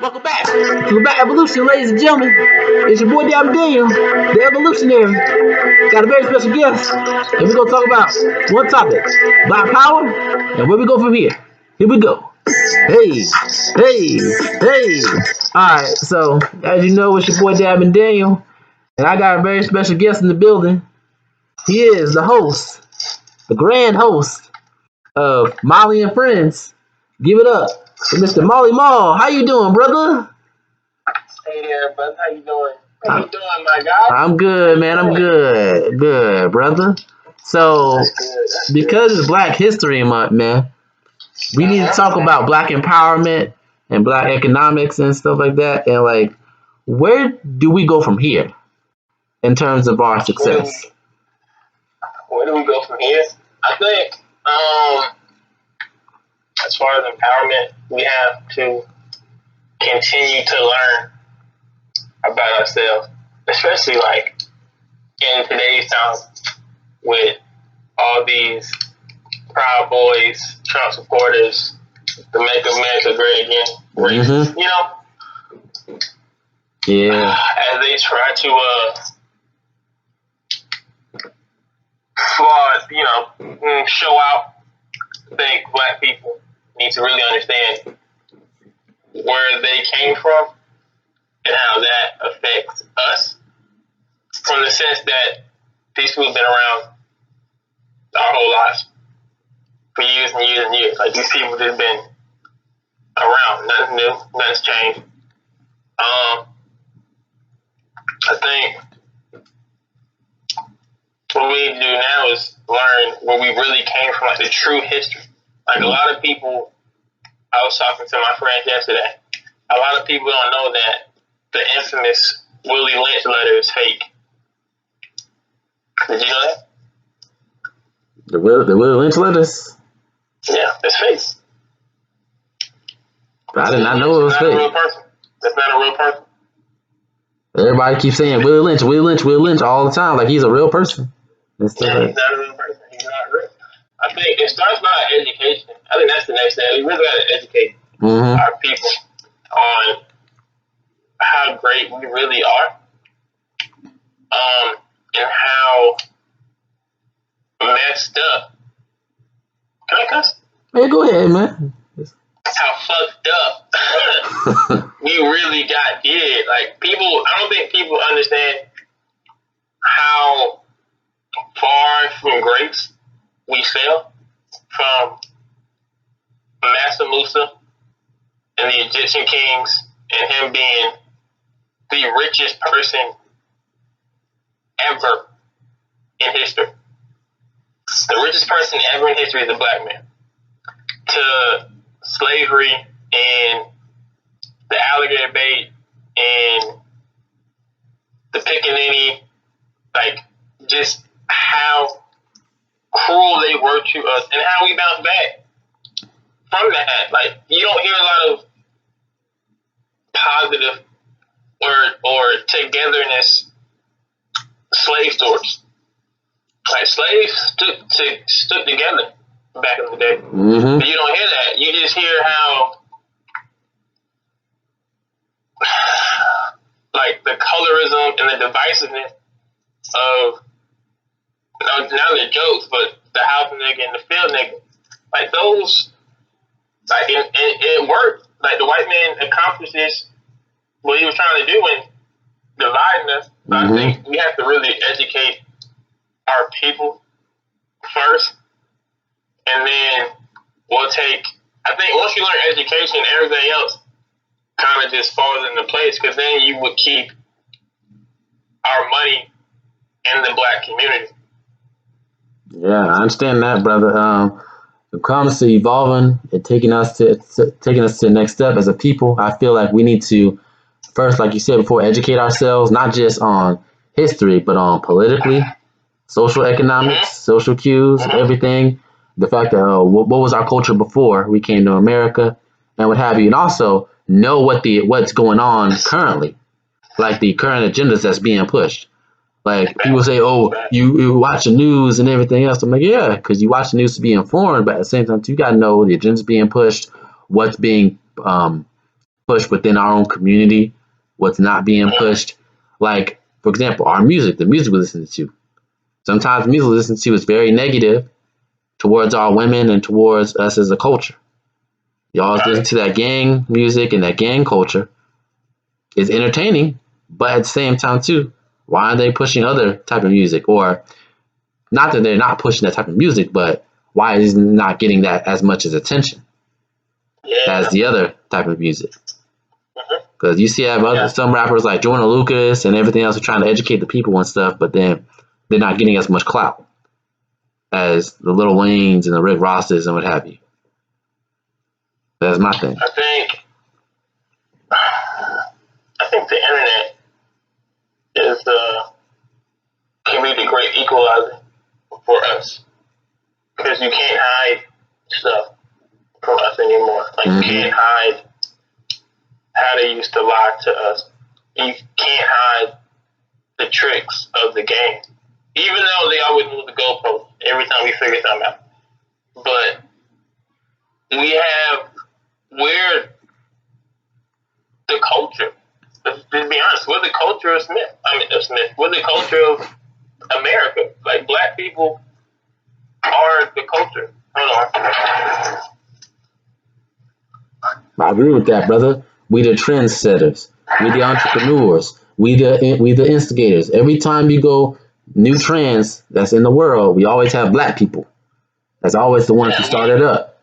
Welcome back to the Evolution, ladies and gentlemen. It's your boy Daniel, the evolutionary. Got a very special guest, and we're gonna talk about one topic: Black Power, and where we go from here. Here we go. Hey, hey, hey. Alright, so as you know, it's your boy Daniel, and I got a very special guest in the building. He is the host, the grand host of Molly and Friends. Give it up for Mr. Molly Mall. How you doing, brother? Hey there, brother. How you doing? How you doing, my guy? I'm good, man. I'm good. Good, brother. So, because it's Black History Month, man, we need to talk about Black empowerment and Black economics and stuff like that. And, like, where do we go from here in terms of our success? Where do we go from here? I think, as far as empowerment, we have to continue to learn about ourselves, especially like in today's time with all these Proud Boys, Trump supporters, the Make America Great Again, you know? Yeah. As they try to fraud, you know, show out, I think Black people need to really understand where they came from and how that affects us, from the sense that these people have been around our whole lives for years and years and years. Like, these people just been around. Nothing new, nothing's changed. I think what we need to do now is learn where we really came from, like the true history. Like, a lot of people, I was talking to my friends yesterday, a lot of people don't know that the infamous Willie Lynch letter is fake. Did you know that? The Willie Lynch letters? Yeah, it's fake. I did not know it was fake. That's not a real person. That's not a real person. Everybody keeps saying Willie Lynch, Willie Lynch, Willie Lynch all the time, like he's a real person. Yeah, he's not a real person. He's not real. I think it starts by education. I think that's the next step. We really got to educate our people on how great we really are, and how messed up. Can I cuss? Hey, go ahead, man. How fucked up we really got did. Like, people, I don't think people understand how far from grace we fell from Mansa Musa and the Egyptian kings, and him being the richest person ever in history. The richest person ever in history is a Black man. To slavery and the alligator bait and the pickaninny, like, just how cruel they were to us and how we bounced back from that. Like, you don't hear a lot of positive or togetherness slave stories. Like, slaves stood together back in the day. But you don't hear that. You just hear how, like, the colorism and the divisiveness of, now they're jokes, but the house nigga and the field nigga, like, those, like, it worked. Like, the white man accomplishes what he was trying to do in dividing us. So I think we have to really educate our people first, and then we'll take, I think once you learn education, everything else kind of just falls into place, because then you would keep our money in the Black community. Yeah, I understand that, brother. When it comes to evolving and taking us to the next step as a people, I feel like we need to first, like you said before, educate ourselves, not just on history, but on politically, social economics, social cues, everything. The fact that what was our culture before we came to America, and what have you, and also know what's going on currently, like the current agendas that's being pushed. Like, people say, "Oh, you watch the news and everything else." I'm like, yeah, because you watch the news to be informed, but at the same time, you gotta know the agenda's being pushed, what's being pushed within our own community, what's not being pushed. Like, for example, our music, the music we listen to. Sometimes music we listen to is very negative towards our women and towards us as a culture. Y'all listen to that gang music and that gang culture. It's entertaining, but at the same time too, why are they pushing other type of music? Or not that they're not pushing that type of music, but why is it not getting that as much as attention as the other type of music? Because you see, some rappers like Jordan Lucas and everything else are trying to educate the people and stuff, but then they're not getting as much clout as the Lil Waynes and the Rick Rosses and what have you. That's my thing. I think the internet can be the great equalizer for us, because you can't hide stuff from us anymore. Like, you can't hide how they used to lie to us. You can't hide the tricks of the game, even though they always move the goalpost every time we figure something out. But we're the culture. Let's be honest, we're the culture of Smith. We're the culture of America. Like, black people are the culture. Hold on. I agree with that, brother. We the trendsetters. We the entrepreneurs. We the instigators. Every time you go new trends that's in the world, we always have black people. That's always the ones who started up.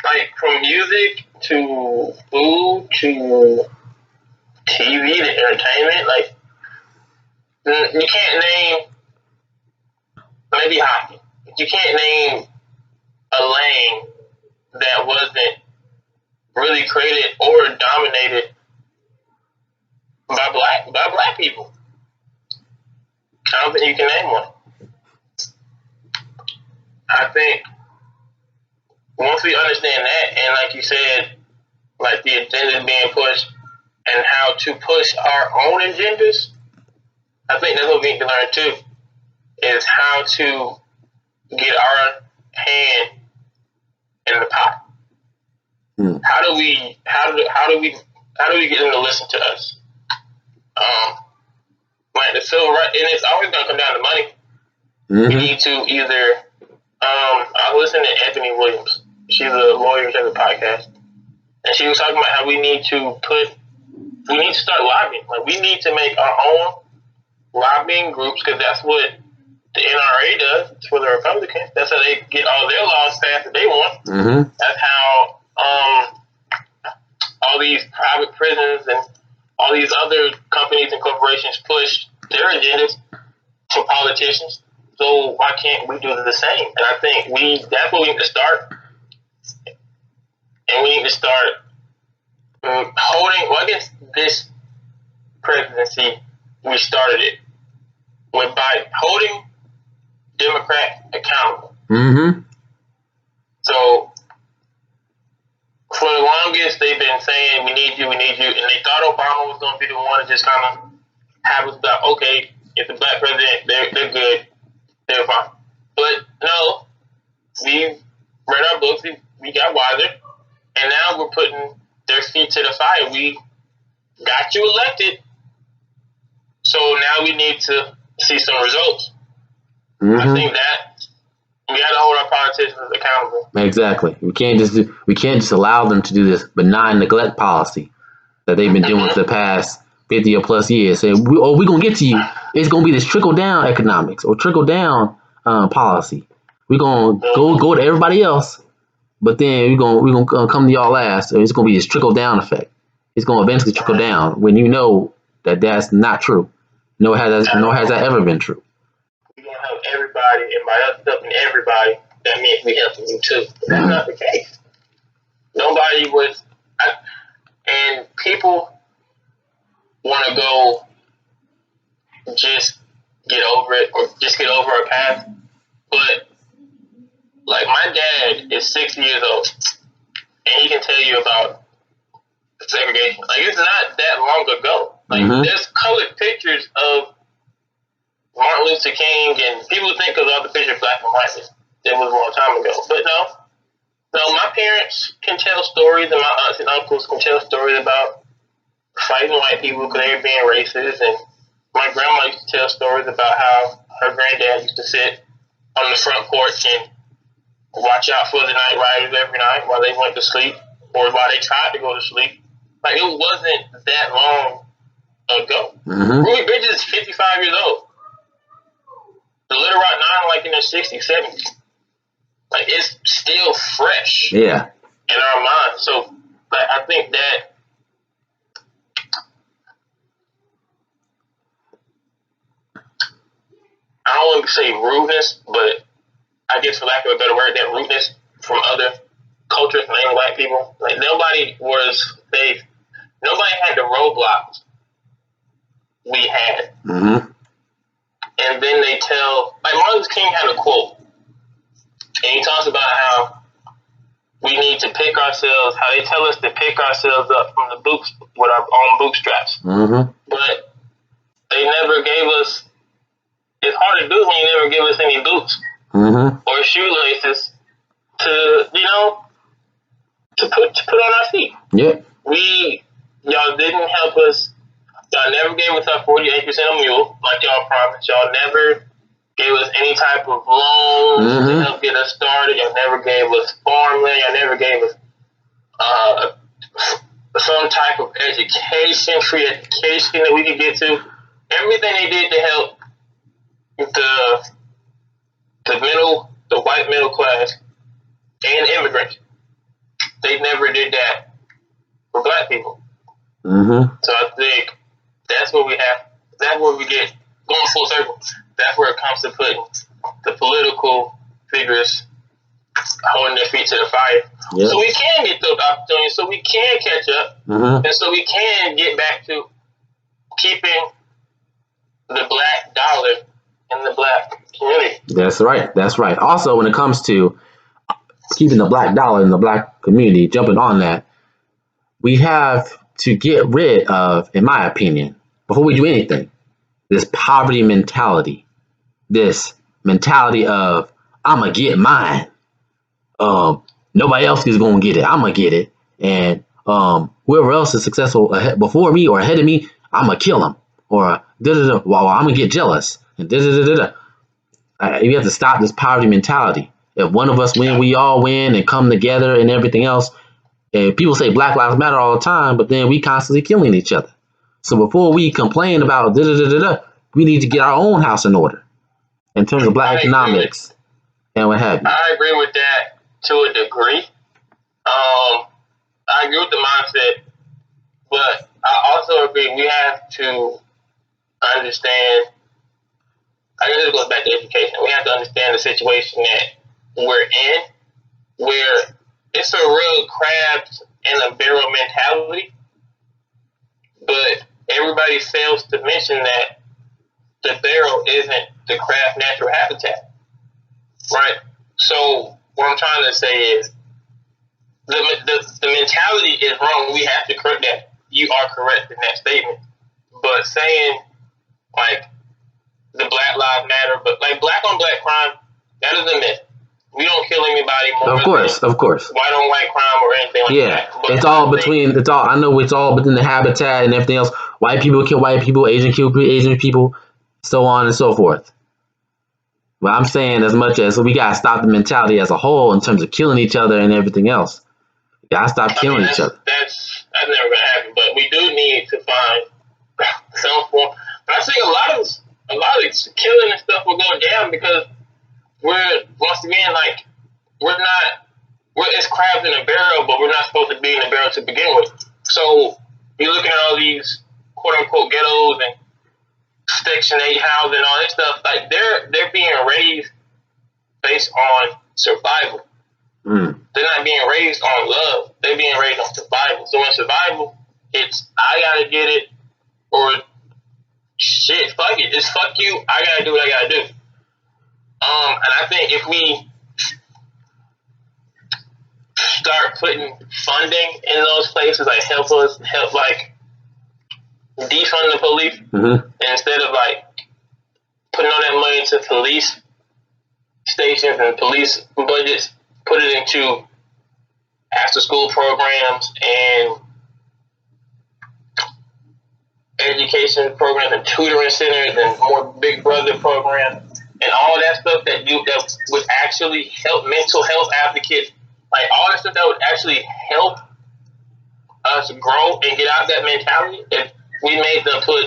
Like, from music to food to TV to entertainment, like, you can't name, maybe hockey, but you can't name a lane that wasn't really created or dominated by black people. I don't think you can name one. I think once we understand that, and like you said, like, the agenda being pushed and how to push our own agendas, I think that's what we need to learn too, is how to get our hand in the pot. How do we get them to listen to us? Like the civil rights, and it's always gonna come down to money. We need to either I listened to Anthony Williams. She's a lawyer, she has a podcast. And she was talking about how we need to start lobbying. Like, we need to make our own lobbying groups, because that's what the NRA does. It's for the Republicans. That's how they get all their laws passed that they want. That's how all these private prisons and all these other companies and corporations push their agendas to politicians. So why can't we do the same? And I think that's where we need to start. And we need to start I guess this presidency, we started it by holding Democrats accountable. So for the longest, they've been saying, we need you, and they thought Obama was going to be the one to just kind of have us about, okay, if the black president, they're good, they're fine. But no, we read our books, we got wiser, and now we're putting their feet to the fire. We got you elected, so now we need to see some results. I think that we got to hold our politicians accountable. Exactly. We can't just allow them to do this benign neglect policy that they've been doing for the past 50 or plus years. Saying, we're gonna get to you. It's gonna be this trickle down economics or trickle down policy. We're gonna go to everybody else, but then we're gonna come to y'all last. And it's gonna be this trickle down effect. It's gonna eventually trickle down when you know that that's not true. Nor has that ever been true. We're gonna help everybody, and by us helping everybody, that means we helping you too. But that's not the case. Nobody was, and people want to go just get over it or just get over our past. But like, my dad is 60 years old, and he can tell you about segregation. Like, it's not that long ago. Like, there's colored pictures of Martin Luther King, and people think because all the pictures black and white, it was a long time ago. But no, So my parents can tell stories, and my aunts and uncles can tell stories about fighting white people because they were being racist. And my grandma used to tell stories about how her granddad used to sit on the front porch and watch out for the night riders every night while they went to sleep or while they tried to go to sleep. Like, it wasn't that long ago. Mm-hmm. Ruby Bridges is 55 years old. The Little Rock Nine, like, in their 60s, 70s. Like, it's still fresh in our minds. So, like, I think that I don't want to say rudeness, but I guess for lack of a better word, that rudeness from other cultures, mainly white people. Like, nobody had the roadblocks we had. Mm-hmm. And then they tell, like, Martin Luther King had a quote, and he talks about how we need to pick ourselves, how they tell us to pick ourselves up from the boots with our own bootstraps. Mm-hmm. But they never gave us, it's hard to do when you never give us any boots or shoelaces to, to put on our feet. Yep. Y'all didn't help us. Y'all never gave us our 40 acres and a mule, like y'all promised. Y'all never gave us any type of loans to help get us started. Y'all never gave us farmland. Y'all never gave us some type of education, free education that we could get to. Everything they did to help the white middle class and immigrants, they never did that for black people. Mm-hmm. So I think that's what we have. That's where we get going full circle. That's where it comes to putting the political figures holding their feet to the fire. Yep. So we can get those opportunities, so we can catch up, and so we can get back to keeping the black dollar in the black community. That's right. That's right. Also, when it comes to keeping the black dollar in the black community, jumping on that, we have to get rid of, in my opinion, before we do anything, this poverty mentality. This mentality of, I'm going to get mine. Nobody else is going to get it. I'm going to get it. And whoever else is successful before me or ahead of me, I'm going to kill them. Or well, I'm going to get jealous. And you have to stop this poverty mentality. If one of us win, we all win and come together and everything else. And people say Black Lives Matter all the time, but then we constantly killing each other. So before we complain about we need to get our own house in order in terms of black economics and what have you. I agree with that to a degree. I agree with the mindset, but I also agree we have to understand. I guess it goes back to education. We have to understand the situation that we're in, where it's a real crabs in a barrel mentality, but everybody fails to mention that the barrel isn't the crab natural habitat, right? So what I'm trying to say is the mentality is wrong. We have to correct that. You are correct in that statement, but saying like the Black Lives Matter, but like black on black crime, that is a myth. We don't kill anybody more. Of course. White on white crime or anything like that. But it's all between. It's all. I know it's all within the habitat and everything else. White people kill white people. Asian people, so on and so forth. But I'm saying as much as we gotta stop the mentality as a whole in terms of killing each other and everything else. We gotta stop killing each other. That's never gonna happen. But we do need to find some form. But I think a lot of killing and stuff will go down because we're once again like it's crabs in a barrel, but we're not supposed to be in a barrel to begin with. So you're looking at all these quote unquote ghettos and Section 8 housing and all this stuff. Like they're being raised based on survival. They're not being raised on love. They're being raised on survival. So in survival, it's I gotta get it or shit, fuck it. It's fuck you. I gotta do what I gotta do. And I think if we start putting funding in those places, like help like defund the police, instead of like putting all that money into police stations and police budgets, put it into after school programs and education programs and tutoring centers and more Big Brother programs and all that stuff that would actually help mental health advocates, like all that stuff that would actually help us grow and get out of that mentality. If we made them put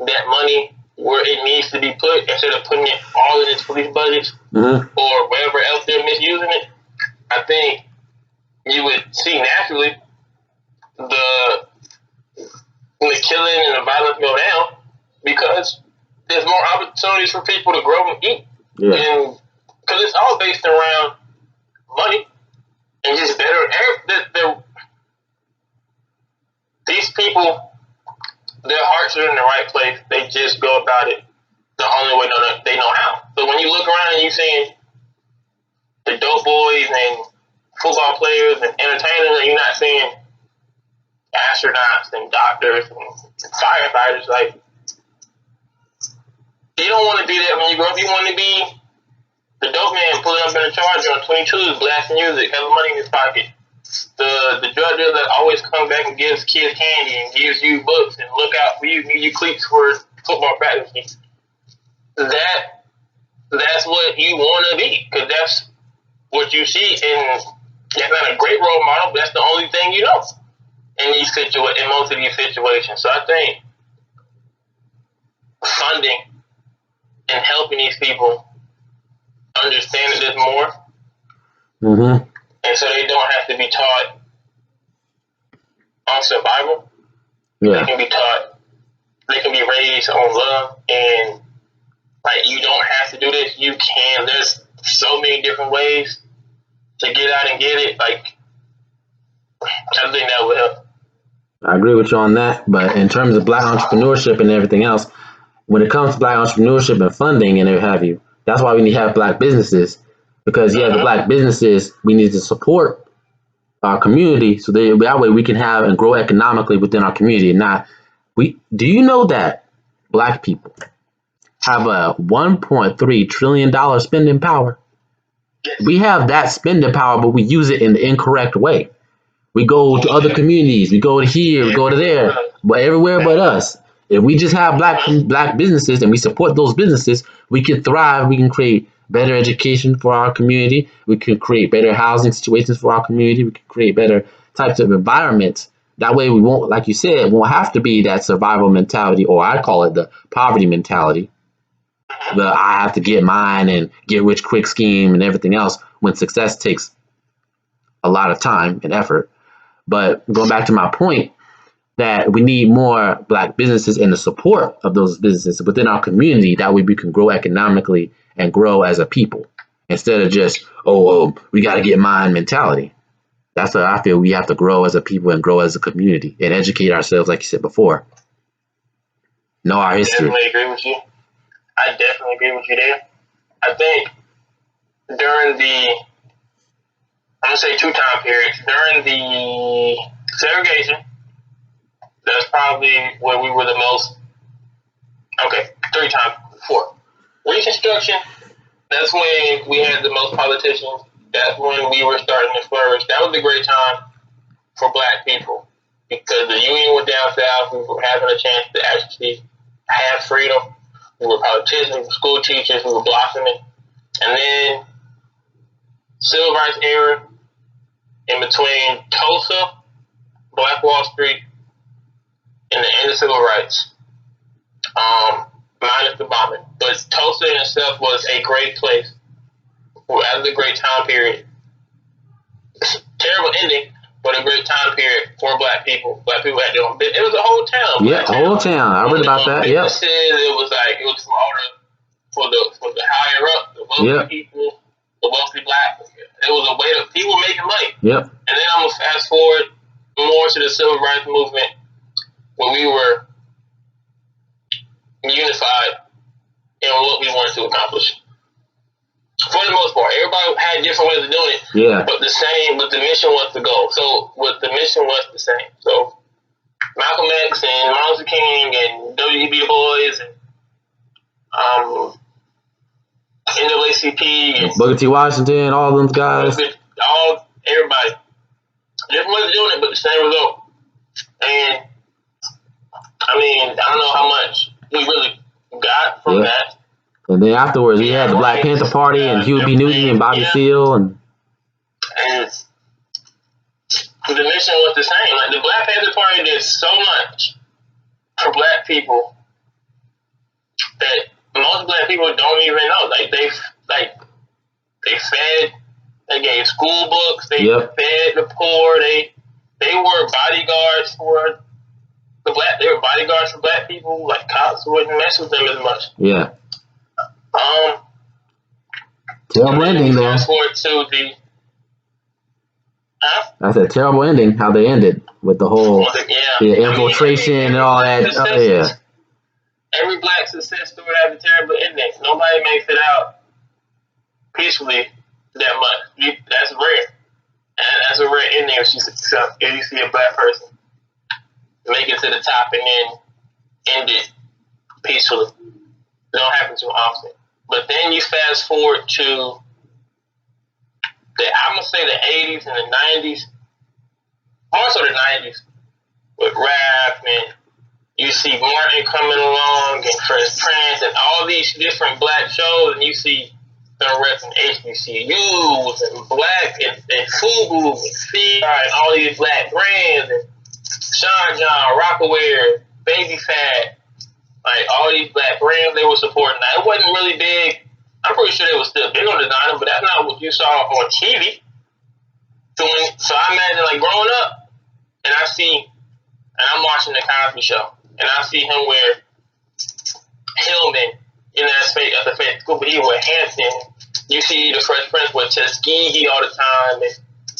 that money where it needs to be put instead of putting it all in its police budgets or wherever else they're misusing it, I think you would see naturally the killing and the violence go down because there's more opportunities for people to grow and eat. Yeah. And because it's all based around money and just better. These people, their hearts are in the right place. They just go about it the only way they know how. So when you look around and you seeing the dope boys and football players and entertainers, and you're not seeing astronauts and doctors and firefighters, like, you don't want to be that when you grow up. You want to be the dope man pulling up in a Charger on 22s, blasting music, having money in his pocket. The drug dealer that always comes back and gives kids candy and gives you books and look out for you, give you cleats for football practice. That's what you want to be, because that's what you see, and that's not a great role model, but that's the only thing you know in most of these situations. So I think funding and helping these people understand that there's more, and so they don't have to be taught on survival. Yeah. They can be taught. They can be raised on love, and like, you don't have to do this. You can. There's so many different ways to get out and get it. Like, I think that would help. I agree with you on that. But in terms of Black entrepreneurship and everything else, when it comes to Black entrepreneurship and funding and what have you, that's why we need to have Black businesses. Because the Black businesses, we need to support our community so that way we can have and grow economically within our community. Do you know that Black people have a $1.3 trillion spending power? We have that spending power, but we use it in the incorrect way. We go to other communities, we go to here, we go to there, but everywhere but us. If we just have black businesses and we support those businesses, we can thrive. We can create better education for our community. We can create better housing situations for our community. We can create better types of environments. That way we won't, like you said, won't have to be that survival mentality, or I call it the poverty mentality. The I have to get mine and get rich quick scheme and everything else, when success takes a lot of time and effort. But going back to my point, that we need more Black businesses and the support of those businesses within our community. That way we can grow economically and grow as a people, instead of just, we got to get mine mentality. That's what I feel. We have to grow as a people and grow as a community and educate ourselves, like you said before. Know our history. I definitely agree with you. I definitely agree with you there. I think during I'm going to say 2 time periods. During the segregation, that's probably where we were the most, 3 times, 4. Reconstruction, that's when we had the most politicians. That's when we were starting to flourish. That was a great time for Black people, because the Union was down south. We were having a chance to actually have freedom. We were politicians, we were school teachers, we were blossoming. And then Civil Rights era, in between Tulsa, Black Wall Street, and the end of civil rights, minus the bombing. But Tulsa in itself was a great place. That was a great time period. Terrible ending, but a great time period for Black people. Black people had their own business. It was a whole town. Yeah, a whole town. I read about that. Yep. It was for the higher up, the wealthy people, the wealthy Black. It was a way to people making money. Yep. And then I'm gonna fast forward more to the civil rights movement, where we were unified in what we wanted to accomplish. For the most part, everybody had different ways of doing it. Yeah. But the mission was the goal. So the mission was the same. So Malcolm X and Martin Luther King and W.E.B. Du Bois and NAACP and Booker T. Washington, all them guys. Everybody. different ways of doing it, but the same result. And I mean, I don't know how much we really got from that. And then afterwards, we had the Black Panther Party and Huey B. Newton and Bobby Seale, and the mission was the same. Like the Black Panther Party did so much for Black people that most Black people don't even know. Like they fed, they gave school books, they fed the poor, they were bodyguards for they were bodyguards for Black people. Like cops wouldn't mess with them as much. Yeah. Terrible ending though. Fast forward to the. That's a terrible ending. How they ended with the whole infiltration and all that. Every Black success story has a terrible ending. Nobody makes it out peacefully that much. That's rare, and that's a rare ending if you see a Black person make it to the top and then end it peacefully. It don't happen too often. But then you fast forward to I'm gonna say the 80s and the 90s, more so the 90s, with rap, and you see Martin coming along and Fresh Prince and all these different Black shows, and you see them repping HBCUs and Black and FUBU and CI and all these Black brands and Sean John, Rockaware, Baby Fat, like all these Black brands they were supporting. Now, it wasn't really big. I'm pretty sure they were still big on designer, but that's not what you saw on TV. So I imagine like growing up, and I'm watching the Cosby Show, and I see him wear Hillman in at the fake school, but he wear Hampton. You see the Fresh Prince with Tuskegee all the time, and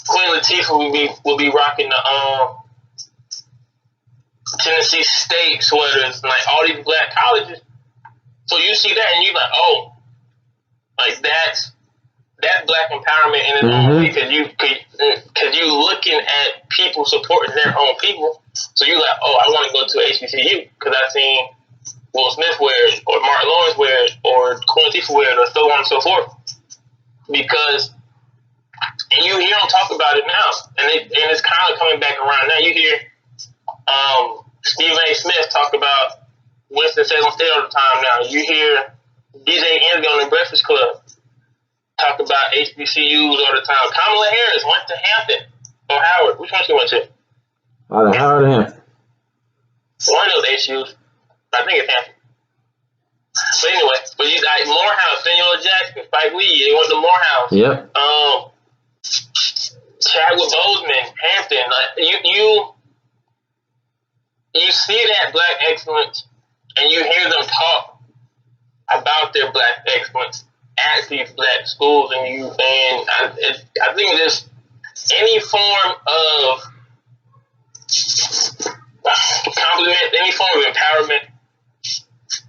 Queen Latifah will be rocking the Tennessee State sweaters, and like all these Black colleges. So you see that, and you're like, oh, like that's Black empowerment in its own way, because you looking at people supporting their own people. So you're like, oh, I want to go to HBCU because I've seen Will Smith wear it, or Martin Lawrence wear it, or Queen Latifah wear it, or so on and so forth. Because, and you hear them talk about it now, and it's kind of coming back around now. You hear Stephen A. Smith talk about Winston-Salem State all the time now. You hear DJ Envy on the Breakfast Club talk about HBCUs all the time. Kamala Harris went to Hampton or Howard. Which one she went to? Howard and Hampton. One of those HBCUs. I think it's Hampton. So anyway, but you got Morehouse, Daniel Jackson, Spike Lee, they went to Morehouse. Yep. Chadwick Boseman, Hampton. Like you see that Black excellence, and you hear them talk about their Black excellence at these Black schools, and I think this any form of compliment, any form of empowerment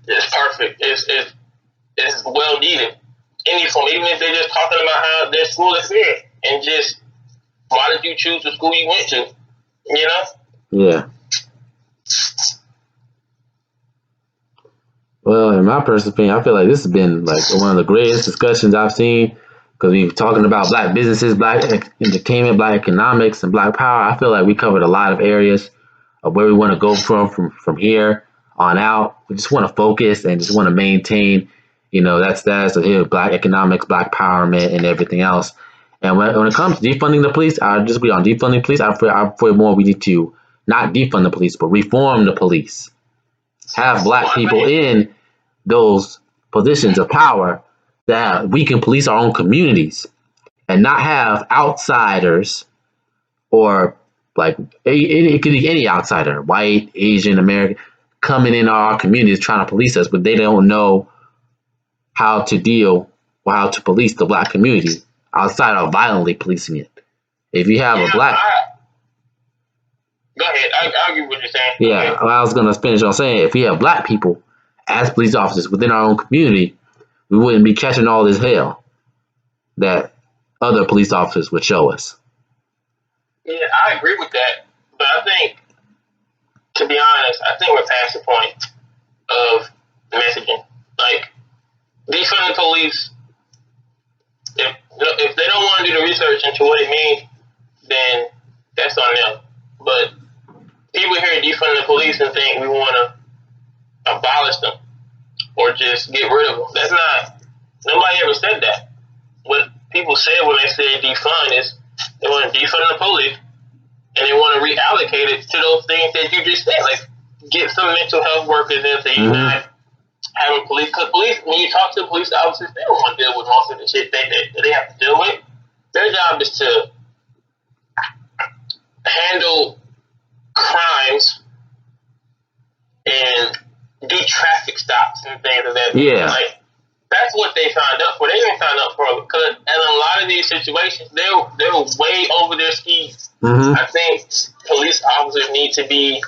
is perfect. It's well needed. Any form, even if they're just talking about how their school experience and just why did you choose the school you went to, you know? Yeah. Well, in my personal opinion, I feel like this has been like one of the greatest discussions I've seen, because we've talking about Black businesses, Black entertainment, Black economics, and Black power. I feel like we covered a lot of areas of where we want to go from here on out. We just want to focus and just want to maintain, that's here, Black economics, Black empowerment, and everything else. And when it comes to defunding the police, I'll just be on defunding police. I feel more we need to not defund the police, but reform the police. Have Black people in those positions of power that we can police our own communities and not have outsiders, or like it could be any outsider, white, Asian, American, coming in our communities trying to police us, but they don't know how to deal or how to police the Black community outside of violently policing it. If you have a Black... Go ahead. I'll give what you're saying. Yeah, I was going to finish on saying, if we have Black people as police officers within our own community, we wouldn't be catching all this hell that other police officers would show us. Yeah, I agree with that. But I think, to be honest, I think we're past the point of messaging. Like, defund the police, if they don't want to do the research into what it means, then that's on them. But people here defund the police and think we want to abolish them or just get rid of them. That's not. Nobody ever said that. What people said when they said defund is they want to defund the police and they want to reallocate it to those things that you just said, like get some mental health workers in so you're not having police. Because police, when you talk to police officers, they don't want to deal with most of the shit they have to deal with. Their job is to handle crimes and do traffic stops and things of that. Yeah. Like, that's what they signed up for. They didn't sign up for it because in a lot of these situations, they're way over their skis. I think police officers need to be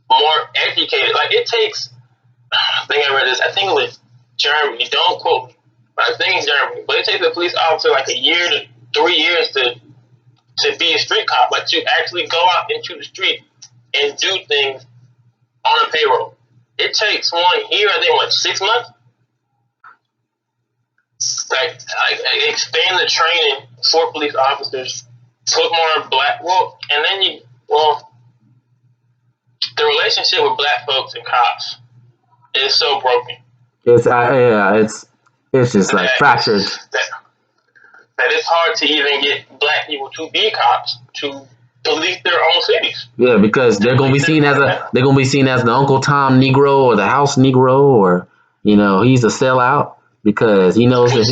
more educated. Like, it takes, I think I read this, I think it was Germany, don't quote me, but I think it's Germany, but it takes a police officer like a year to 3 years to be a street cop, like to actually go out into the street and do things on a payroll. It takes one here, I think, what, 6 months? Like expand the training for police officers, put more black, and then the relationship with black folks and cops is so broken. It's just like fractured. That it's hard to even get black people to be cops to police their own cities. Yeah, because they're gonna be seen as the Uncle Tom Negro or the House Negro, or he's a sellout because he knows that. And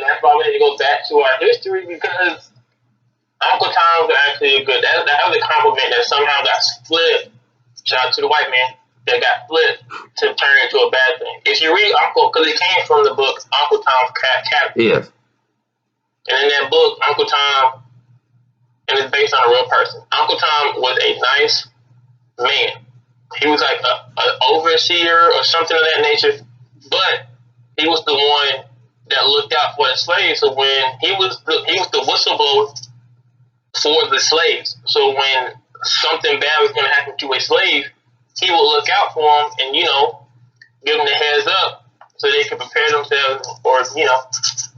that's why we need to go back to our history because Uncle Tom's actually a good. That was a compliment that somehow got split. Shout out to the white man that got split to turn into a bad thing. If you read Uncle, because it came from the book Uncle Tom's Cabin. Yes. And in that book, Uncle Tom, and it's based on a real person. Uncle Tom was a nice man. He was like an overseer or something of that nature, but he was the one that looked out for the slaves. So when he was the whistleblower for the slaves. So when something bad was going to happen to a slave, he would look out for them and give them the heads up so they could prepare themselves or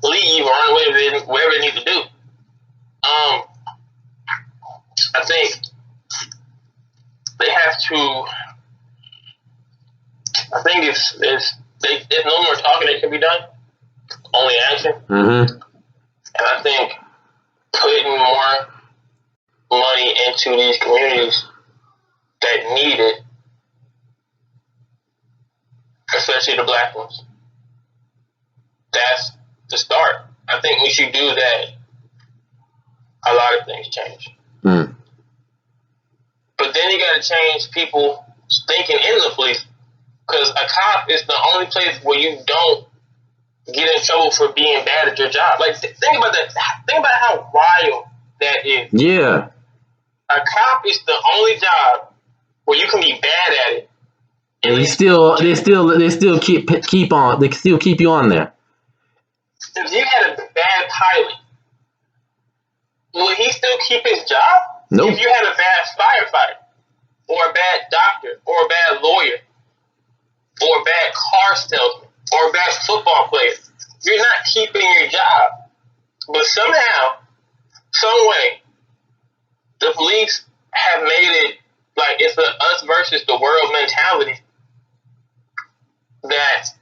leave or run away wherever they need to do. I think they have to. I think there's no more talking that can be done, only action. And I think putting more money into these communities that need it, especially the black ones, that's the start. I think we should do that. A lot of things change. But then you got to change people thinking in the police. Because a cop is the only place where you don't get in trouble for being bad at your job. Like, think about that. Think about how wild that is. Yeah. A cop is the only job where you can be bad at it. And they still keep you on there. If you had a bad pilot, would he still keep his job? Nope. If you had a bad firefighter, or a bad doctor, or a bad lawyer, or a bad car salesman, or a bad football player, you're not keeping your job. But somehow, some way, the police have made it like it's a us versus the world mentality that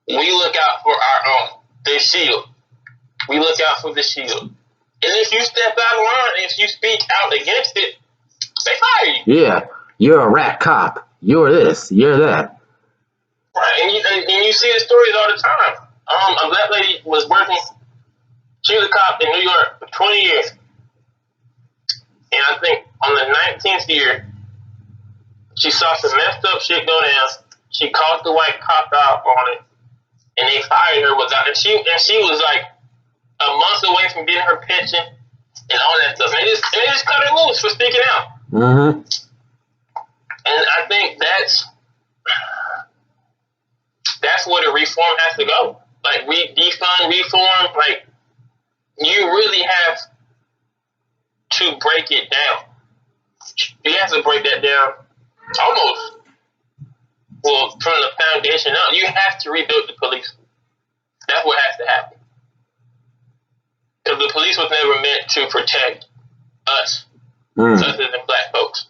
we look out for our own. The shield. We look out for the shield. And if you step out of line, if you speak out against it, they fire you. Yeah. You're a rat cop. You're this. You're that. Right. And you see the stories all the time. A black lady was working. She was a cop in New York for 20 years. And I think on the 19th year, she saw some messed up shit go down. She called the white cop out on it. And they fired her without. And she was like a month away from getting her pension and all that stuff. And they just cut her loose for speaking out. Mm-hmm. And I think that's where the reform has to go. Like, defund, reform, like, you really have to break it down. You have to break that down almost, well, from the foundation up. You have to rebuild the police. That's what has to happen. Because the police was never meant to protect us, other than black folks.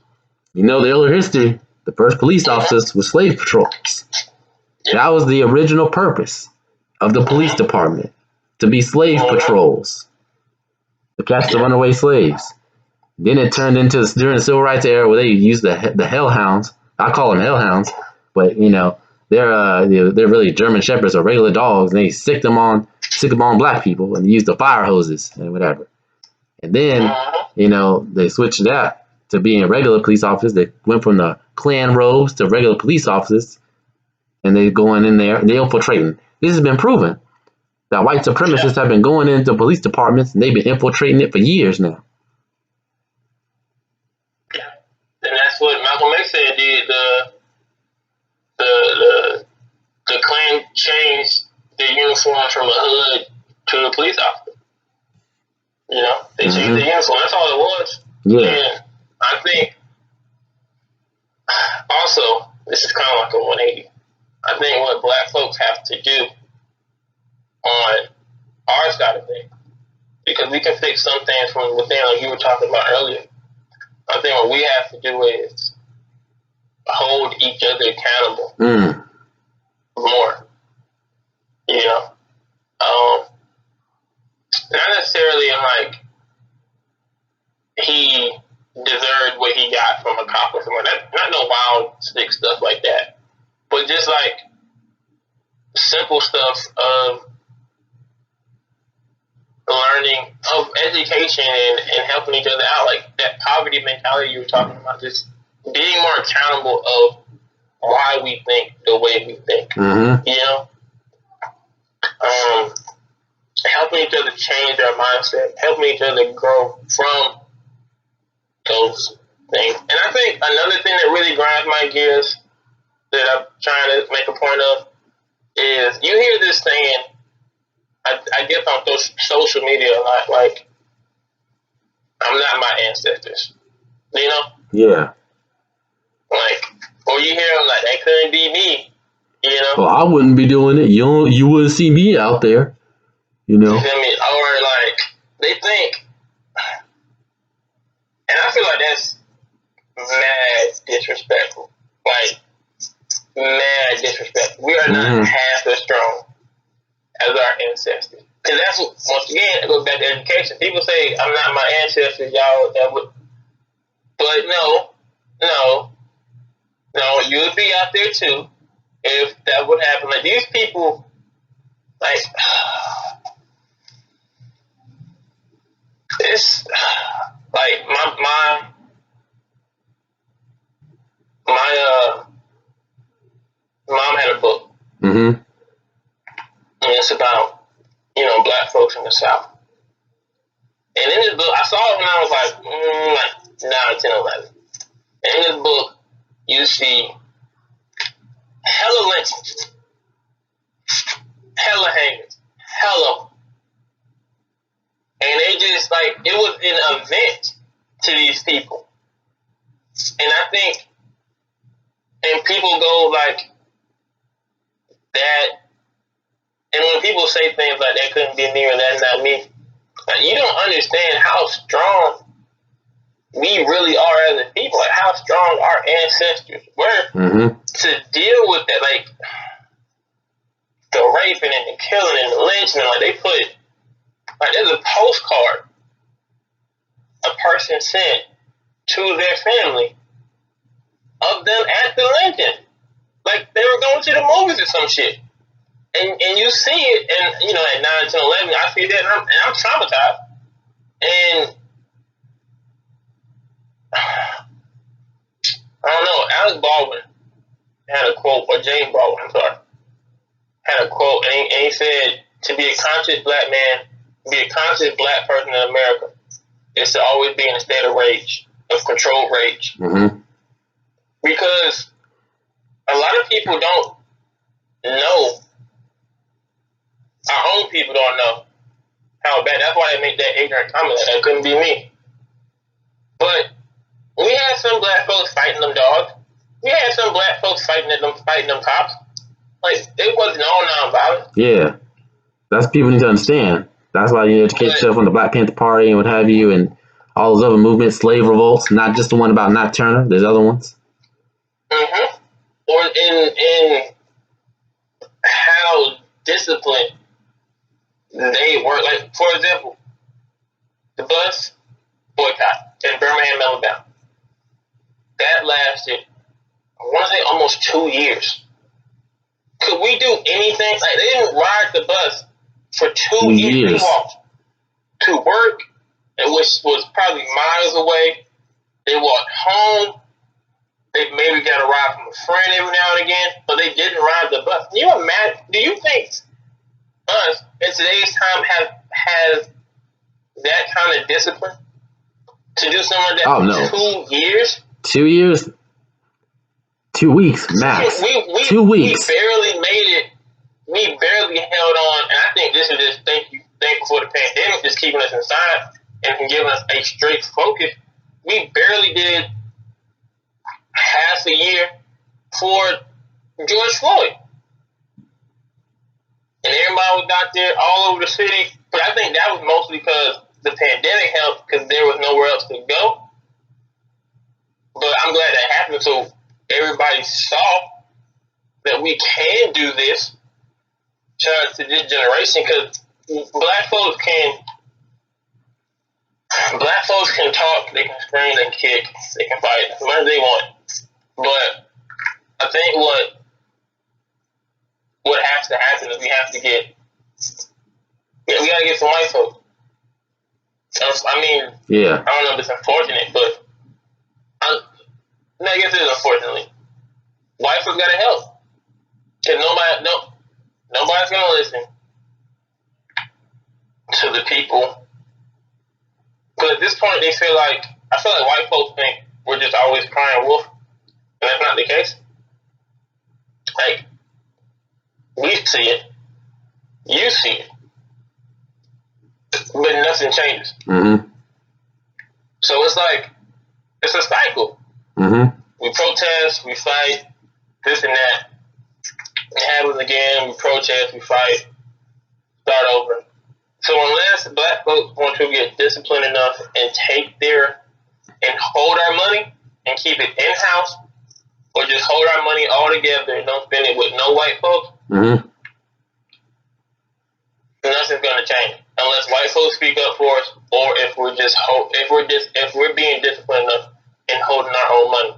You know the older history. The first police officers were slave patrols. That was the original purpose of the police department, to be slave patrols, to catch the runaway slaves. Then it turned into, during the civil rights era, where they used the hellhounds. I call them hellhounds, but they're really German shepherds or regular dogs, and they sick them on black people and use the fire hoses and whatever. And then they switched that to being regular police officers. They went from the Klan robes to regular police officers, and they going in there and they infiltrating. This has been proven that white supremacists have been going into police departments and they've been infiltrating it for years now. And that's what Malcolm X said. The Klan changed their uniform from a hood to a police officer. They changed the uniform. That's all it was. Yeah. And I think also, this is kind of like a 180. I think what black folks have to do on our side of things, because we can fix some things from within, like you were talking about earlier. I think what we have to do is hold each other accountable more. Not necessarily in like he deserved what he got from a cop or something. Not no wild stick stuff like that, but just like simple stuff of learning, of education and helping each other out, like that poverty mentality you were talking about, just being more accountable of why we think the way we think. Helping each other change our mindset, helping each other grow from those things. And I think another thing that really grinds my gears that I'm trying to make a point of is, you hear this saying, I guess on social media a lot, like, I'm not my ancestors. Yeah. Like, or you hear them like, that couldn't be me. Well, I wouldn't be doing it. You wouldn't see me out there. You feel me? Or like, they think, and I feel like that's mad disrespectful. Like, mad disrespectful. We are not half as strong as our ancestors. Because that's what, once again, it goes back to education. People say, I'm not my ancestors, y'all. But no, you would be out there too if that would happen. Like, these people, like, it's like my mom had a book, and it's about black folks in the South. And in this book, I saw it when I was like 9, 10, 11. And in this book, you see hella lynchings, hella hangers, hella. And they just, like, it was an event to these people. And I think, and people go like that, and when people say things like, that couldn't be me or that's not me, like, you don't understand how strong we really are as a people, like how strong our ancestors were to deal with that, like the raping and the killing and the lynching. Like, they put, like, there's a postcard a person sent to their family of them at the lynching. Like, they were going to the movies or some shit. And you see it, and, at 9, 10, 11, I see that, and I'm traumatized. And I don't know, Alec Baldwin had a quote, or James Baldwin, I'm sorry, had a quote, and he said, to be a conscious black man, be a conscious black person in America, is to always be in a state of rage, of controlled rage. Because a lot of people don't know, our own people don't know how bad. That's why they make that ignorant comment, that couldn't be me. But we had some black folks fighting them dogs. We had some black folks fighting them cops. Like, it wasn't all nonviolent. Yeah. That's people need to understand. That's why you educate But yourself on the Black Panther Party and what have you, and all those other movements, slave revolts, not just the one about Nat Turner. There's other ones. or in how disciplined they were. Like, for example, the bus boycott in Birmingham, Alabama. That lasted, I want to say, almost 2 years. Could we do anything? Like, they didn't ride the bus for 2 years. They walked to work, which was probably miles away. They walked home. They maybe got a ride from a friend every now and again, but they didn't ride the bus. Can you imagine? Do you think us in today's time has that kind of discipline to do something like that for 2 years? 2 years? 2 weeks max. We 2 weeks. We barely made it. We barely held on, and I think this is just thankful for the pandemic, just keeping us inside and giving us a straight focus. We barely did half a year for George Floyd, and everybody was out there all over the city. But I think that was mostly because the pandemic helped, because there was nowhere else to go. But I'm glad that happened, so everybody saw that we can do this. Shout out to this generation, because black folks can talk, they can scream, they can kick, they can fight as much as they want. But I think what has to happen is we gotta get some white folks. I mean, yeah. I don't know if it's unfortunate, but I guess it is unfortunately. White folks gotta help. Cause nobody's gonna listen to the people. Because at this point, I feel like white folks think we're just always crying wolf, and that's not the case. Like, we see it, you see it, but nothing changes. Mm-hmm. So it's like, it's a cycle. Mm-hmm. We protest, we fight, this and that. It happens again, we protest, we fight, start over. So unless black folks want to get disciplined enough and hold our money and keep it in-house, or just hold our money all together and don't spend it with no white folks, nothing's gonna change unless white folks speak up for us, or if we're being disciplined enough and holding our own money.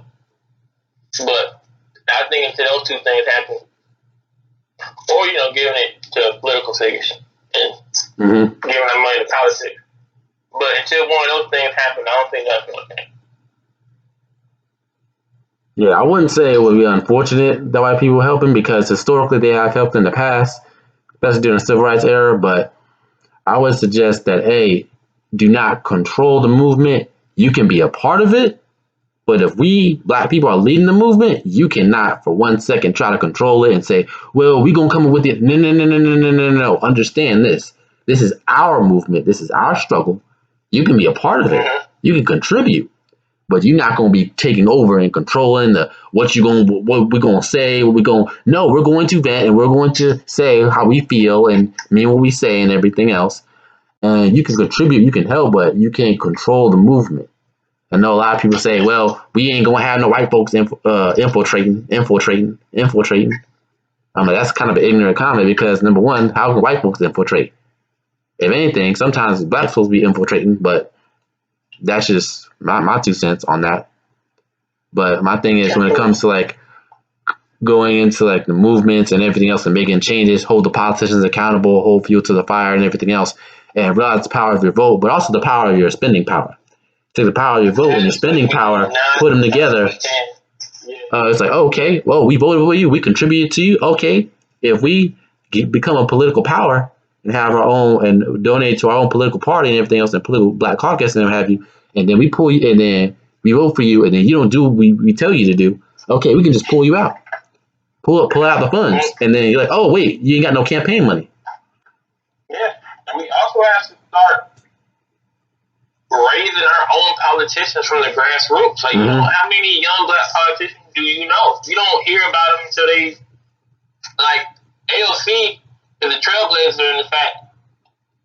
But I think until those two things happen, or giving it to political figures and giving our money to politics. But until one of those things happen, I don't think that's going to change. Yeah, I wouldn't say it would be unfortunate that white people helping, because historically they have helped in the past, especially during the civil rights era. But I would suggest that, do not control the movement. You can be a part of it, but if we black people are leading the movement, you cannot for 1 second try to control it and say, well, we're going to come up with it. No. Understand this. This is our movement. This is our struggle. You can be a part of it. You can contribute, but you're not going to be taking over and controlling what we're going to say. No, we're going to vent and we're going to say how we feel and mean what we say and everything else. And you can contribute, you can help, but you can't control the movement. I know a lot of people say, well, we ain't going to have no white folks infiltrating. I'm like, that's kind of an ignorant comment, because number one, how can white folks infiltrate? If anything, sometimes black folks be infiltrating, but that's just my 2 cents on that. But my thing is, when it comes to like going into like the movements and everything else and making changes, hold the politicians accountable, hold fuel to the fire and everything else, and realize the power of your vote, but also the power of your spending power. Take the power of your vote and your spending power, put them together. It's like, okay, well, we voted for you, we contributed to you. Okay, if we become a political power and have our own and donate to our own political party and everything else, and political black caucus and what have you, and then we pull you, and then we vote for you, and then you don't do what we tell you to do. Okay, we can just pull you out, pull out the funds, and then you're like, oh wait, you ain't got no campaign money. Yeah, and we also have to start raising our own politicians from the grassroots. Like, how many young black politicians do you know? You don't hear about them until they, like, AOC is a trailblazer in the fact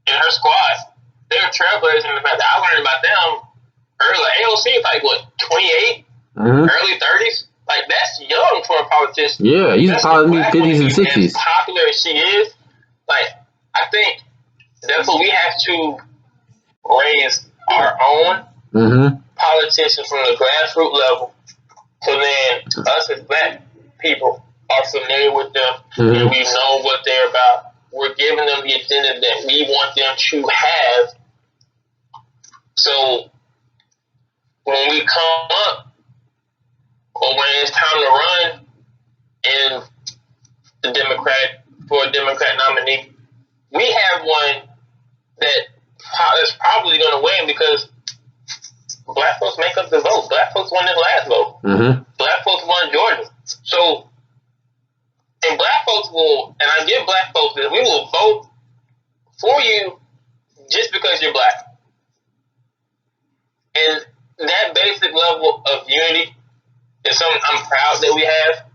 and her squad, they were trailblazers in the fact that I learned about them early. Like, AOC is like, what, 28? Early 30s? Like, that's young for a politician. Yeah, he's probably in 50s and 60s. As popular as she is, like, I think that's what we have to raise our own politicians from the grassroots level. So then us as black people are familiar with them and we know what they're about. We're giving them the agenda that we want them to have. So when we come up or when it's time to run in for a Democrat nominee, we have one that's probably going to win because black folks make up the vote. Black folks won this last vote. Black folks won Georgia. So, and black folks will, and I give black folks this, we will vote for you just because you're black. And that basic level of unity is something I'm proud that we have.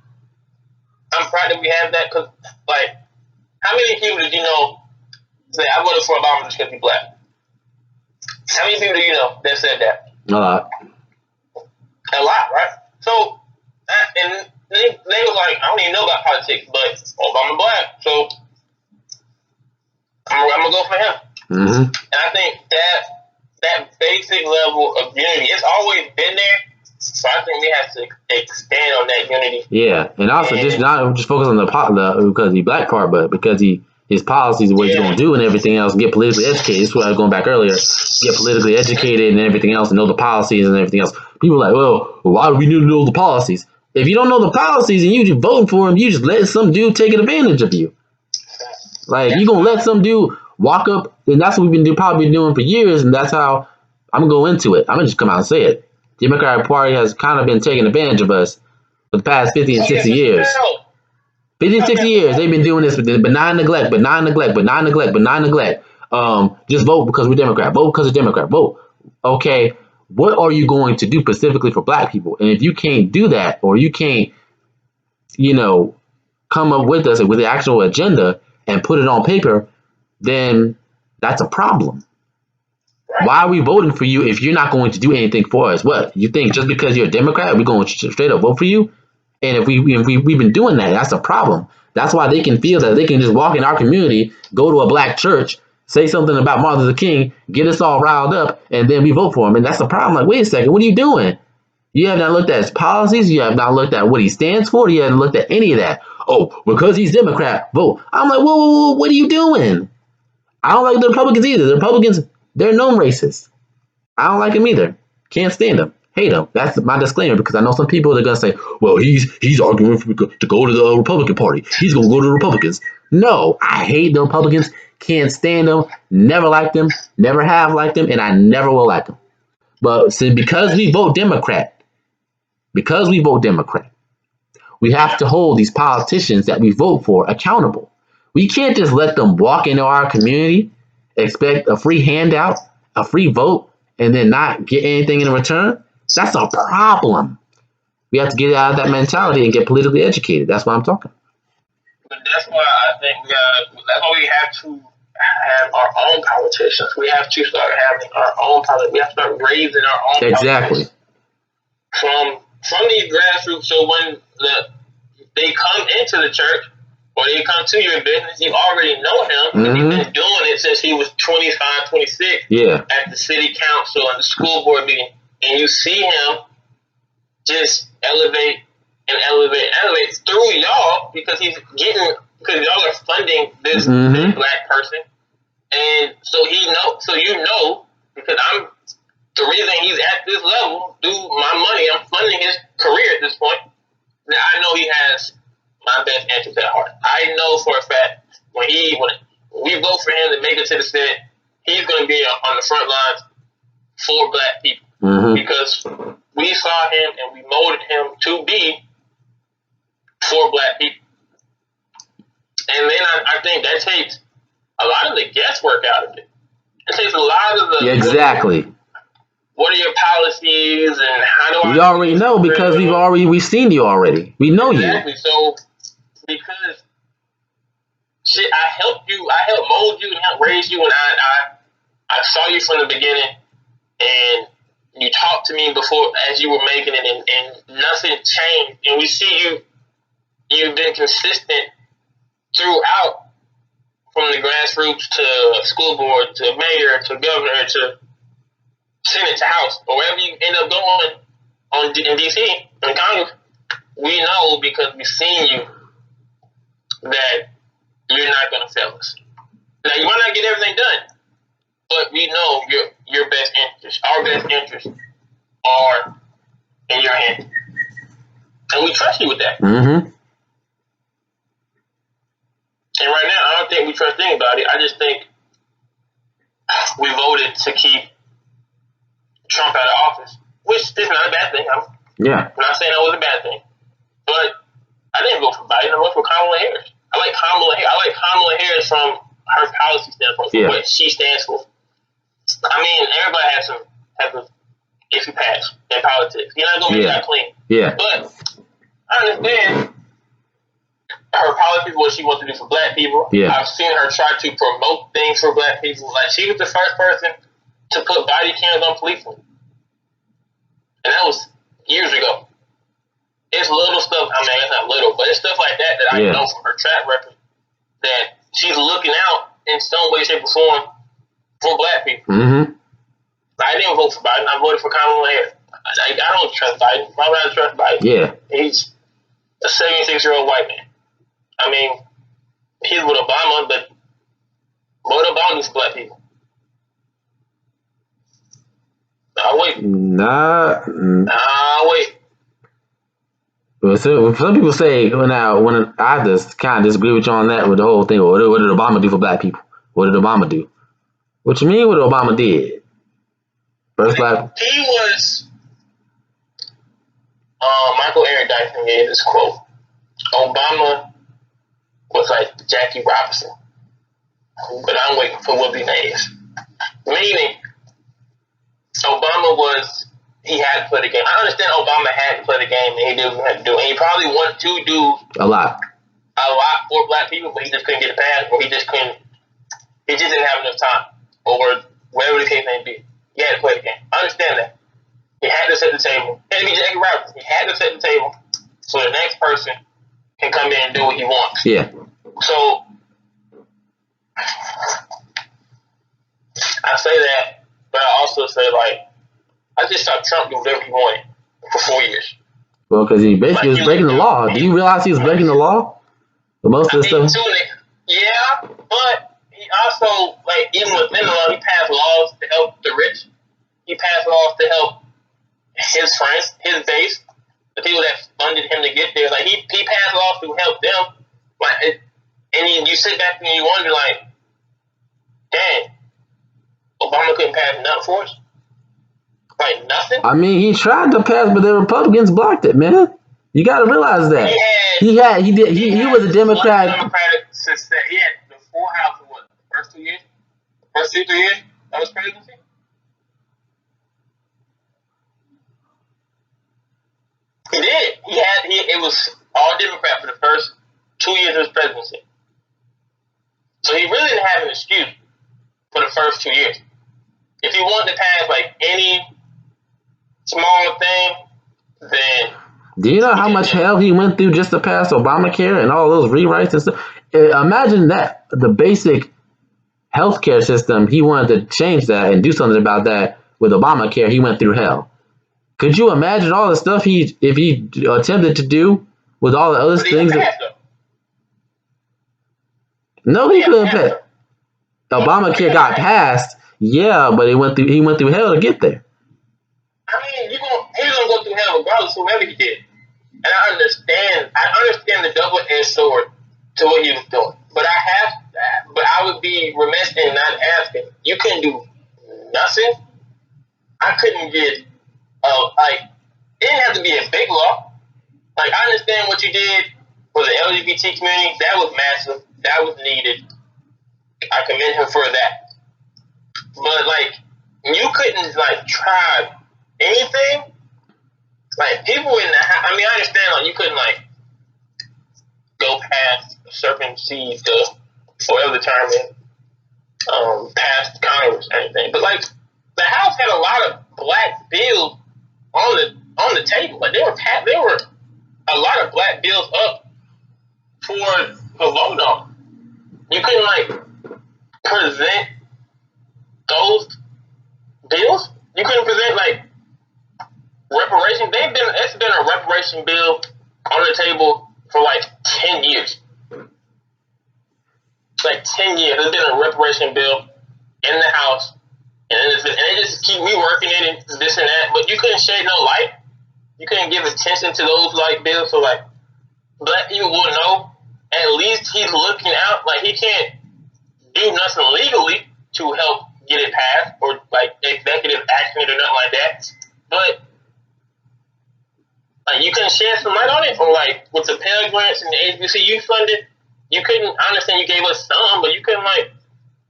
I'm proud that we have that because, like, how many people did you know say, I voted for Obama just because he's black? How many people do you know that said that? A lot. A lot, right? So, and they were like, I don't even know about politics, but Obama black, so I'm going to go for him. And I think that basic level of unity, it's always been there. So I think we have to expand on that unity. Yeah, and also just not just focus on the because he's black part, but because his policies, what he's going to do, and everything else, get politically educated. This is what I was going back earlier. Get politically educated and everything else, and know the policies and everything else. People are like, well, why do we need to know the policies? If you don't know the policies and you just voting for him, you just letting some dude take advantage of you. Like, you going to let some dude walk up, and that's what we've been probably doing for years, and that's how I'm going to go into it. I'm going to just come out and say it. The Democratic Party has kind of been taking advantage of us for the past 50 and 60 years. 50 and 60 years, they've been doing this with benign neglect. Just vote because we're Democrat. Vote because we're Democrat. Vote. Okay, what are you going to do specifically for black people? And if you can't do that, or you can't, come up with us with the actual agenda and put it on paper, then that's a problem. Why are we voting for you if you're not going to do anything for us? What, you think just because you're a Democrat, we're going to straight up vote for you? And if we've been doing that, that's a problem. That's why they can feel that they can just walk in our community, go to a black church, say something about Martin Luther King, get us all riled up, and then we vote for him. And that's the problem. Like, wait a second, what are you doing? You have not looked at his policies. You have not looked at what he stands for. You haven't looked at any of that. Oh, because he's Democrat, vote. I'm like, whoa, what are you doing? I don't like the Republicans either. The Republicans, they're known racists. I don't like them either. Can't stand them. Hate them. That's my disclaimer, because I know some people are going to say, well, he's arguing to go to the Republican Party. He's going to go to the Republicans. No, I hate the Republicans. Can't stand them. Never liked them. Never have liked them. And I never will like them. But because we vote Democrat, we have to hold these politicians that we vote for accountable. We can't just let them walk into our community, expect a free handout, a free vote, and then not get anything in return. That's a problem. We have to get out of that mentality and get politically educated. That's what I'm talking. But that's why I think that's why we have to have our own politicians. We have to start having our own politicians. We have to start raising our own politicians from these grassroots. So when they come into the church or they come to your business, you already know him. And he's been doing it since he was 25, 26 at the city council and the school board meeting. And you see him just elevate through y'all because because y'all are funding this black person. And so because the reason he's at this level, through my money, I'm funding his career at this point. Now I know he has my best interests at heart. I know for a fact when we vote for him to make it to the Senate, he's going to be on the front lines for black people because we saw him and we molded him to be for black people. And then I think that takes a lot of the guesswork out of it. It takes a lot of the exactly. What are your policies and how do we already know because we've seen you already. We know exactly. So because shit, I helped you. I helped mold you and help raise you, and I saw you from the beginning, and you talked to me before as you were making it, and nothing changed. And we see you've been consistent throughout, from the grassroots to school board to mayor to governor to Senate to House, or wherever you end up going in DC in Congress. We know because we've seen you that you're not going to fail us. Now you might not get everything done, but we know your best interests, our best interests, are in your hands, and we trust you with that. Mm-hmm. And right now, I don't think we trust anybody. I just think we voted to keep Trump out of office, which is not a bad thing. I'm not saying that was a bad thing, but I didn't vote for Biden. I voted for Kamala Harris. I like Kamala Harris from her policy standpoint, from what she stands for. I mean, everybody has a iffy past in politics. You're not gonna make that clean. Yeah. But I understand her policies, what she wants to do for black people. Yeah. I've seen her try to promote things for black people. Like, she was the first person to put body cams on policemen. And that was years ago. It's little stuff. I mean, it's not little, but it's stuff like that I know from her track record that she's looking out in some way, shape, or form for black people. Mm-hmm. I didn't vote for Biden. I voted for Kamala Harris. I don't trust Biden. Why would I trust Biden? Yeah. He's a 76-year-old white man. I mean, he's with Obama, but what Obama do for black people? Wait. Wait. Well, so some people say when I just kind of disagree with you on that with the whole thing. What did Obama do for black people? What did Obama do? What you mean? What Obama did? First black. He was. Michael Eric Dyson gave this quote. Obama was like Jackie Robinson, but I'm waiting for Willie Mays. Meaning, he had to play the game. I understand Obama had to play the game, and he did what he had to do. And he probably wanted to do a lot for black people, but he just couldn't get it passed, or he just didn't have enough time, or whatever the case may be. He had to play the game. I understand that. He had to set the table. It had to be Jackie Robinson. He had to set the table so the next person can come in and do what he wants. Yeah. So I say that, but I also say, like, I just saw Trump do whatever he wanted for 4 years. Well, because he basically was breaking the law. Do you realize he was breaking the law? But most of the stuff. Yeah, but he also, like, even within the law, he passed laws to help the rich. He passed laws to help his friends, his base, the people that funded him to get there. Like, he passed laws to help them. Like, and you sit back and you wonder, like, dang, Obama couldn't pass nothing for us? Like, nothing? I mean, he tried to pass, but the Republicans blocked it, man. You got to realize that. He was a Democrat. He had the full house in what? The first 2 years? First 2, 3 years? That was presidency? He did. It was all Democrat for the first 2 years of his presidency. So he really didn't have an excuse for the first 2 years. If he wanted to pass, like, any small thing, then... Do you know how much hell he went through just to pass Obamacare and all those rewrites and stuff? Imagine that, the basic healthcare system, he wanted to change that and do something about that. With Obamacare, he went through hell. Could you imagine all the stuff if he attempted to do with all the other things? No, he couldn't pass. Obamacare got passed, yeah, but he went through hell to get there. I mean, he was gonna go through hell regardless of whatever he did. And I understand the double-edged sword to what he was doing. But I would be remiss in not asking. You couldn't do nothing. I couldn't get it didn't have to be a big law. Like, I understand what you did for the LGBT community. That was massive. That was needed. I commend him for that. But, like, you couldn't, like, try anything. Like, people in the house, I understand, like, you couldn't, like, go past circumcise the whatever the term is, passed Congress or anything. But like the House had a lot of black bills on the table. Like there were a lot of black bills up for vote on. You couldn't like present those bills. You couldn't present like reparations. It's been a reparation bill on the table for like 10 years. Like 10 years. There's been a reparation bill in the House, and they just keep reworking it and this and that. But you couldn't shed no light. You couldn't give attention to those like bills. So like black people will know. At least he's looking out. Like he can't do nothing legally to help get it passed or like executive action or nothing like that. But like you couldn't shed some light on it, or like with the Pell Grants and the HBCU funding, you couldn't. I understand you gave us some, but you couldn't like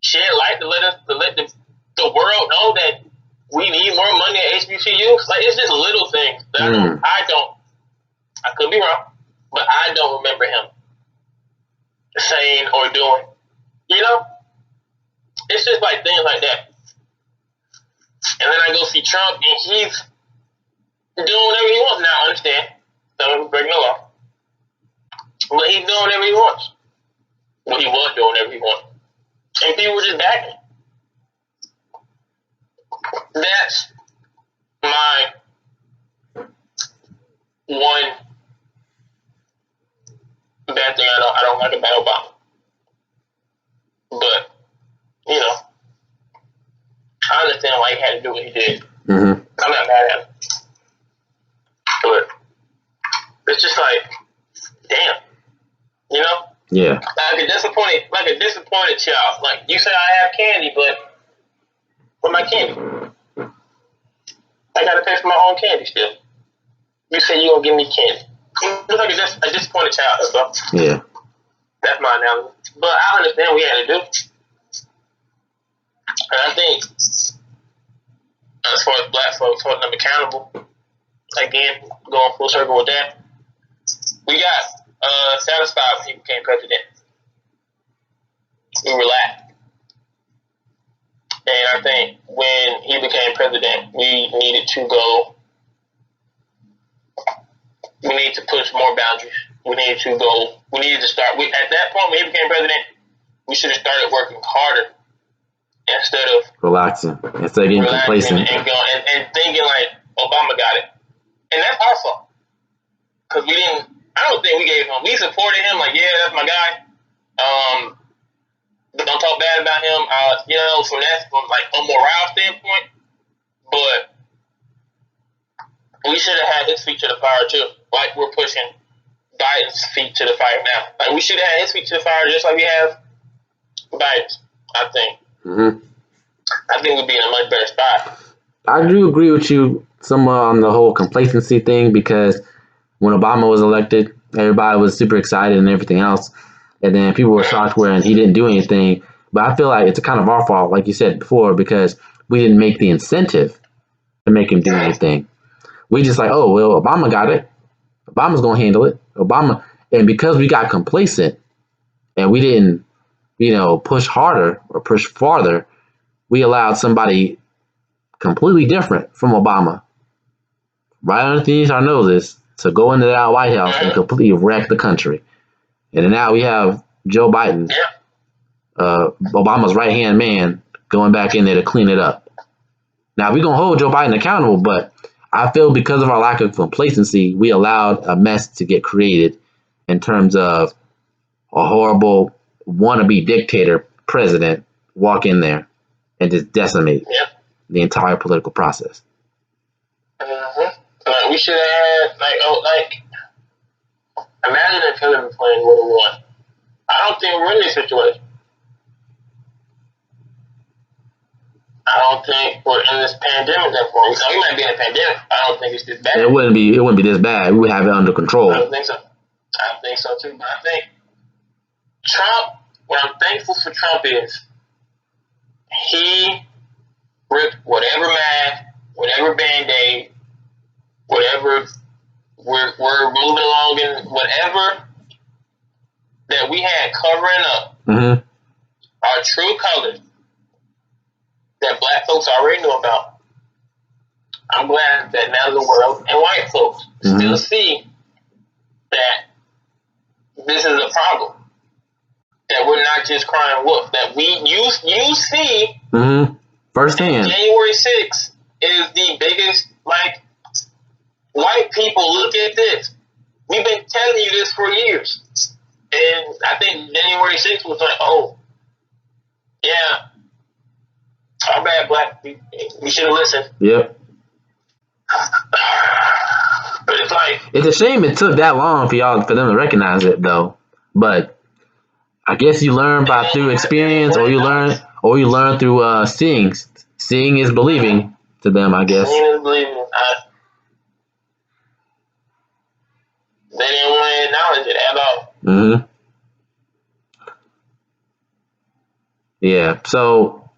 shed light to let the world know that we need more money at HBCUs. Like it's just little things that I could be wrong, but I don't remember him saying or doing. You know, it's just like things like that. And then I go see Trump, and he's doing whatever he wants. Now, I understand some of him breaking the law, but he's doing whatever he wants. Well, he was doing whatever he wanted, and people were just backing. That's my one bad thing I don't like about Obama. But you know, I understand why he had to do what he did. Mm-hmm. I'm not mad at him, but it's just like, damn, you know. Yeah. Like a disappointed child. Like you say, I have candy, but where's my candy? I gotta pay for my own candy still. You say you gonna give me candy. It's like a disappointed child. That's all. Yeah. That's my analogy. But I understand what we had to do. And I think, as far as black folks holding them accountable, again, going full circle with that, we got satisfied when he became president. We relaxed. And I think when he became president, we needed to push more boundaries. We needed to start. At that point, when he became president, we should have started working harder instead of relaxing, instead of getting complacent and thinking like Obama got it. And that's our fault. Because I don't think we gave him, we supported him, like, yeah, that's my guy. But don't talk bad about him, from like a morale standpoint. But we should have had his feet to the fire too. Like we're pushing Biden's feet to the fire now. Like we should have had his feet to the fire just like we have Biden's, I think. Mm-hmm. I think we'd be in a much better spot. I do agree with you somewhat on the whole complacency thing, because when Obama was elected, everybody was super excited and everything else. And then people were shocked when he didn't do anything. But I feel like it's kind of our fault, like you said before, because we didn't make the incentive to make him do anything. We just like, oh, well, Obama got it. Obama's going to handle it. Obama. And because we got complacent and we didn't, push harder or push farther, we allowed somebody completely different from Obama right underneath our noses to go into that White House and completely wreck the country. And then now we have Joe Biden, Obama's right-hand man, going back in there to clean it up. Now, we're going to hold Joe Biden accountable, but I feel because of our lack of complacency, we allowed a mess to get created in terms of a horrible wannabe dictator president walk in there and just decimate the entire political process. Mm-hmm. We should have imagine if Hillary Clinton would have won. I don't think we're in this situation. I don't think we're in this pandemic that far. We might be in a pandemic. I don't think it's this bad. It wouldn't be this bad. We would have it under control. I don't think so. I don't think so too. But I think Trump, what I'm thankful for Trump is he ripped whatever mask, whatever Band-Aid, whatever we're moving along in, whatever that we had covering up, our true colors that black folks already know about. I'm glad that now the world and white folks still see that this is a problem. That we're not just crying wolf. That you see firsthand. January 6th is the biggest, like, white people, look at this. We've been telling you this for years. And I think January 6th was like, oh, yeah, our bad, black people. We should have listened. Yep. But it's like, it's a shame it took that long for them to recognize it, though. But I guess you learn through experience, or you learn through seeing. Seeing is believing to them, I guess. Seeing is believing. They didn't want to acknowledge it at all. Yeah. So,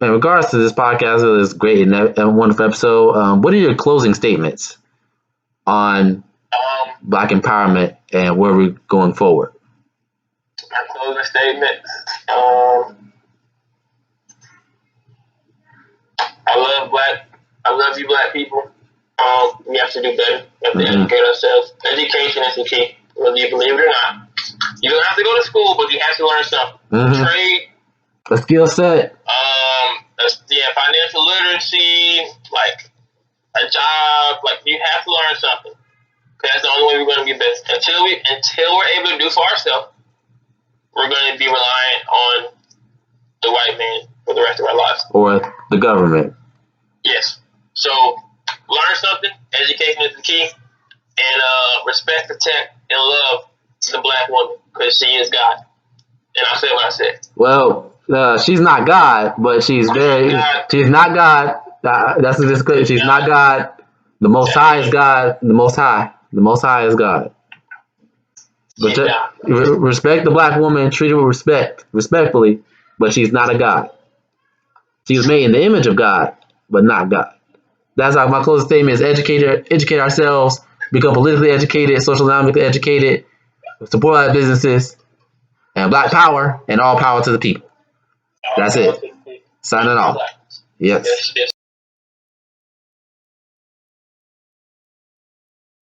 in regards to this podcast, it was great and wonderful episode. What are your closing statements on Black empowerment and where we're going forward? My closing statement. I love you, black people. We have to do better. We have to educate ourselves. Education is the key, whether you believe it or not. You don't have to go to school, but you have to learn something. Trade, a skill set. Financial literacy, like a job. Like, you have to learn something. That's the only way we're going to be best. Until we're able to do for ourselves, we're going to be reliant on the white man for the rest of our lives. Or the government. Yes. So, learn something. Education is the key. And respect, protect, and love the black woman, because she is God. And I'll say what I said. Well, she's not God, but she's not God. That's a disclaimer. She's not God. The Most High is God. The Most High is God. But respect the black woman, treat her with respectfully, but she's not a God. She was made in the image of God, but not God. That's how my closing statement is: educate ourselves, become politically educated, social economically educated, support our businesses, and black power, and all power to the people. That's it. Signing off. Yes.